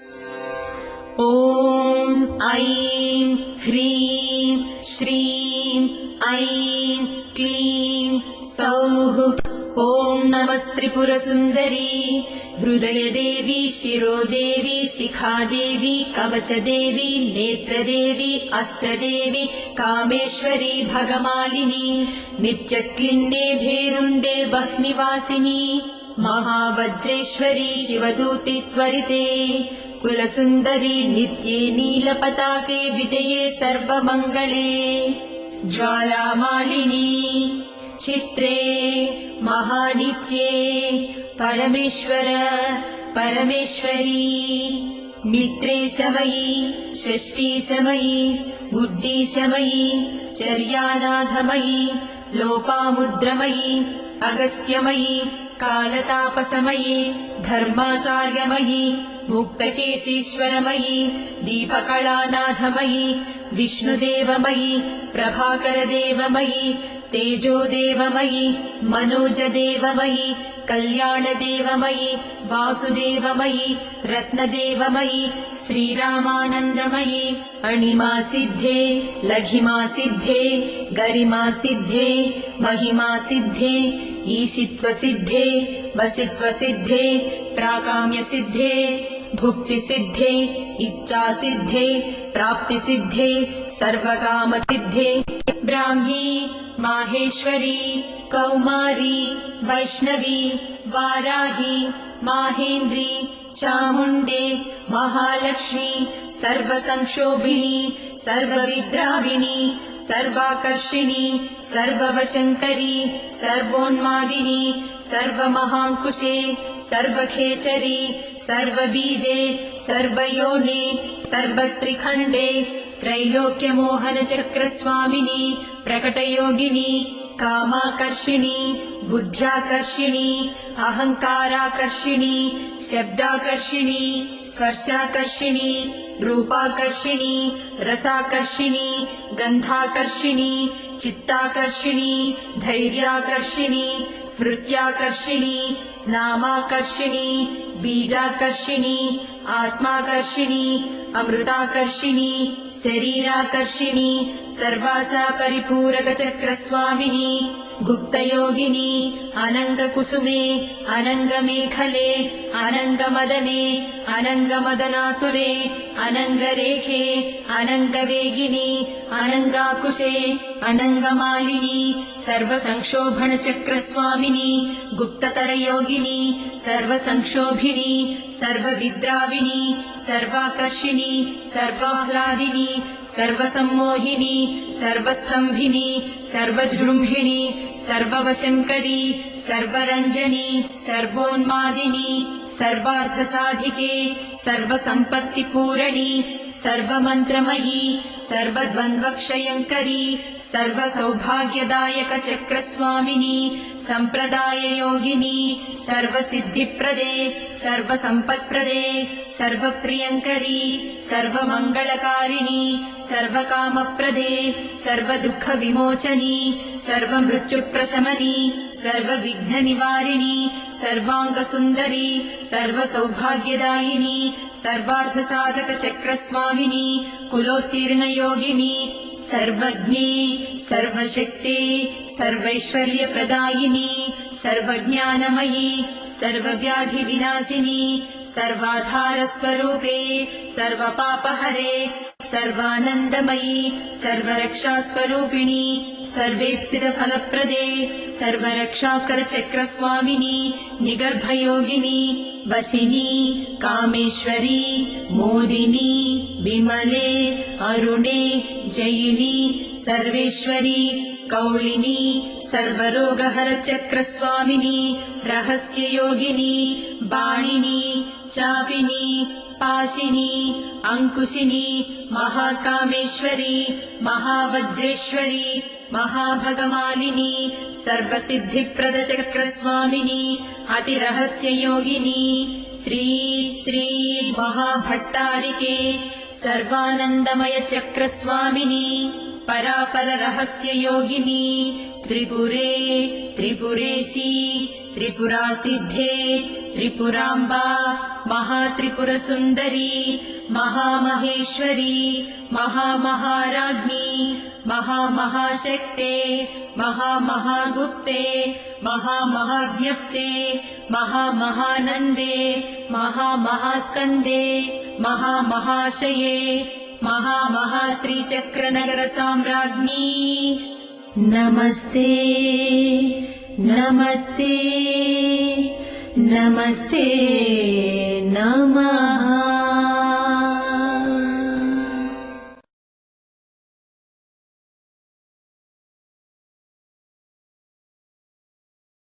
ॐ ऐं ह्रीं श्रीं ऐं क्लीं सौः। ॐ नमस्त्रिपुरसुन्दरी हृदयदेवी शिरोदेवी शिखादेवी कवचदेवी नेत्रदेवी अस्त्रदेवी कामेश्वरी भगमालिनी नित्यक्लिन्ने भेरुण्डे वह्निवासिनी महावज्रेश्वरी शिवदूति त्वरिते कुलसुन्दरी नित्ये नीलपताके विजये सर्वमङ्गले ज्वालामालिनी चित्रे महानित्ये परमेश्वर परमेश्वरी मित्रेशमयी षष्ठीशमयी बुद्धिशमयी चर्यानाथमयी लोपामुद्रमयी अगस्त्यमयी कालतापसमयी धर्माचार्यमयी मुक्तकेशीश्वरमयी दीपकलानाथमयी विष्णुदेवमयी प्रभाकरदेवमयी तेजोदेवमयी मनोजदेवमयी कल्याणदेवमयी वासुदेवमयी रत्नदेवमयी श्रीरामानन्दमयी अणिमासिद्धे लघिमासिद्धे गरिमासिद्धे महिमासिद्धे ईशित्वसिद्धे वसित्वसिद्धे प्राकाम्यसिद्धे भुक्तिसिद्धे इच्छासिद्धे प्राप्तिसिद्धे सर्वकामसिद्धे ब्राह्मी माहेश्वरी कौमारी वैष्णवी वाराही माहेन्द्री चामुण्डे महालक्ष्मी सर्वसंक्षोभिणी सर्वविद्राविणी सर्वाकर्षिणी सर्ववशङ्करी सर्वोन्मादिनी सर्वमहाङ्कुशे सर्वखेचरी सर्वबीजे सर्वयोने सर्वत्रिखण्डे त्रैलोक्यमोहनचक्रस्वामिनी प्रकटयोगिनी कामाकर्षिणी बुद्ध्याकर्षिणी अहङ्काराकर्षिणी शब्दाकर्षिणी स्पर्शाकर्षिणी रूपाकर्षिणी रसाकर्षिणी गन्धाकर्षिणी चित्ताकर्षिणी धैर्याकर्षिणी स्मृत्याकर्षिणी नामाकर्षिणी बीजाकर्षिणी आत्माकर्षिणी अमृताकर्षिणी शरीराकर्षिणी सर्वासा परिपूरकचक्रस्वामिनी गुप्तयोगिनी अनङ्गकुसुमे अनङ्गमेखले अनङ्गमदने अनङ्गमदनातुरे अनङ्गरेखे अनङ्गवेगिनी अनङ्गाकुशे अनङ्गमालिनी सर्वसंक्षोभणचक्रस्वामिनी गुप्ततरयोगिनी सर्वसंक्षोभिणी सर्वविद्राविणी सर्वाकर्षिणी सर्वाह्लादिनी सर्वसम्मोहिनी सर्वस्तम्भिनी सर्वजृम्भिणी सर्ववशङ्करी सर्वरञ्जनी सर्वोन्मादिनी सर्वार्थसाधिके सर्वसम्पत्तिपूरणी सर्वमन्त्रमयी सर्वद्वन्द्वक्षयङ्करी सर्वसौभाग्यदायकचक्रस्वामिनी सम्प्रदाययोगिनी सर्वसिद्धिप्रदे सर्वसम्पत्प्रदे सर्वप्रियङ्करी सर्वमङ्गलकारिणी सर्वकामप्रदे सर्वदुःखविमोचनी सर्वमृत्युप्रशमनी सर्वविघ्ननिवारिणी सर्वाङ्गसुन्दरी सर्वसौभाग्यदायिनी सर्वार्थसाधकचक्रस्वामिनी कुलोत्तीर्णयोगिनी सर्वज्ञे सर्वशक्ते सर्वैश्वर्यप्रदायिनी सर्वज्ञानमयी सर्वव्याधिविनाशिनी सर्वाधारस्वरूपे सर्वपापहरे सर्वानन्दमयी सर्वरक्षास्वरूपिणी सर्वेप्सितफलप्रदे सर्वरक्षाकरचक्रस्वामिनी निगर्भयोगिनी वसिनी कामेश्वरी मोदिनी विमले अरुणे जयिनी सर्वेश्वरी कौलिनी सर्वरोगहरचक्रस्वामिनी रहस्ययोगिनी बाणिनी चापिनी पाशिनी अंकुशिनी महाकामेश्वरी महावज्रेश्वरी महाभगमालिनी सर्वसिद्धिप्रदचक्रस्वामिनी अतिरहस्ययोगिनी श्री श्री महाभट्टारिके सर्वानन्दमय चक्रस्वामिनी परापररहस्ययोगिनी त्रिपुरे त्रिपुरेशी त्रिपुरासिद्धे त्रिपुराम्बा महात्रिपुरसुन्दरी महामहेश्वरी महामहाराज्ञी महामहाशक्ते महामहागुप्ते महामहाज्ञप्ते महामहानन्दे महामहास्कन्दे महामहाशये महामहाश्रीचक्रनगरसाम्राज्ञी नमस्ते नमस्ते नमस्ते नमः।